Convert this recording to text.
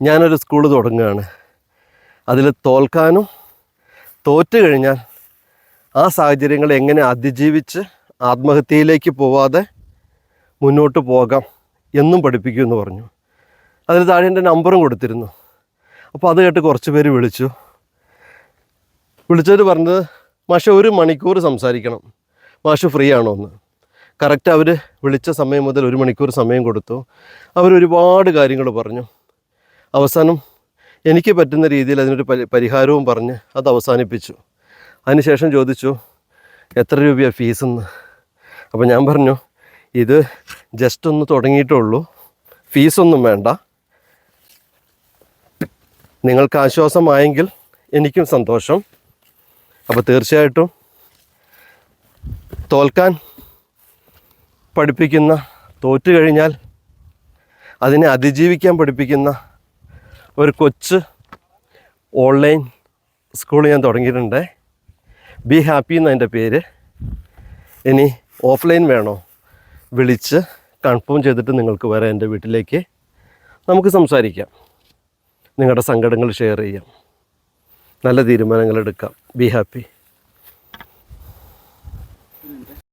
ഞാനൊരു സ്കൂൾ തുടങ്ങുകയാണ്. അതിൽ തോൽക്കാനും തോറ്റു കഴിഞ്ഞാൽ ആ സാഹചര്യങ്ങൾ എങ്ങനെ അതിജീവിച്ച് ആത്മഹത്യയിലേക്ക് പോവാതെ മുന്നോട്ട് പോകാം എന്നും പഠിപ്പിക്കുമെന്ന് പറഞ്ഞു. അതിൽ താഴെ എൻ്റെ നമ്പറും കൊടുത്തിരുന്നു. അപ്പോൾ അത് കേട്ട് കുറച്ച് പേര് വിളിച്ചവർ പറഞ്ഞത്, മാഷെ 1 മണിക്കൂർ സംസാരിക്കണം, മാഷ് ഫ്രീ ആണോ എന്ന്. കറക്റ്റ് അവർ വിളിച്ച സമയം മുതൽ 1 മണിക്കൂർ സമയം കൊടുത്തു. അവരൊരുപാട് കാര്യങ്ങൾ പറഞ്ഞു. അവസാനം എനിക്ക് പറ്റുന്ന രീതിയിൽ അതിനൊരു പരിഹാരവും പറഞ്ഞ് അത് അവസാനിപ്പിച്ചു. അതിനുശേഷം ചോദിച്ചു, എത്ര രൂപയാണ് ഫീസെന്ന്. അപ്പോൾ ഞാൻ പറഞ്ഞു, ഇത് ജസ്റ്റ് ഒന്ന് തുടങ്ങിയിട്ടുള്ളൂ, ഫീസൊന്നും വേണ്ട, നിങ്ങൾക്ക് ആശ്വാസമായെങ്കിൽ എനിക്കും സന്തോഷം. അപ്പോൾ തീർച്ചയായിട്ടും തോൽക്കാൻ പഠിപ്പിക്കുന്ന, തോറ്റു കഴിഞ്ഞാൽ അതിനെ അതിജീവിക്കാൻ പഠിപ്പിക്കുന്ന ഒരു കൊച്ച് ഓൺലൈൻ സ്കൂൾ ഞാൻ തുടങ്ങിയിട്ടുണ്ട്. ബി ഹാപ്പി എന്നതിൻ്റെ പേര്. ഇനി ഓഫ്ലൈൻ വേണോ, വിളിച്ച് കൺഫേം ചെയ്തിട്ട് നിങ്ങൾക്ക് വരാം എൻ്റെ വീട്ടിലേക്ക്. നമുക്ക് സംസാരിക്കാം, നിങ്ങളുടെ സങ്കടങ്ങൾ ഷെയർ ചെയ്യാം, നല്ല തീരുമാനങ്ങൾ എടുക്കാം. Be happy.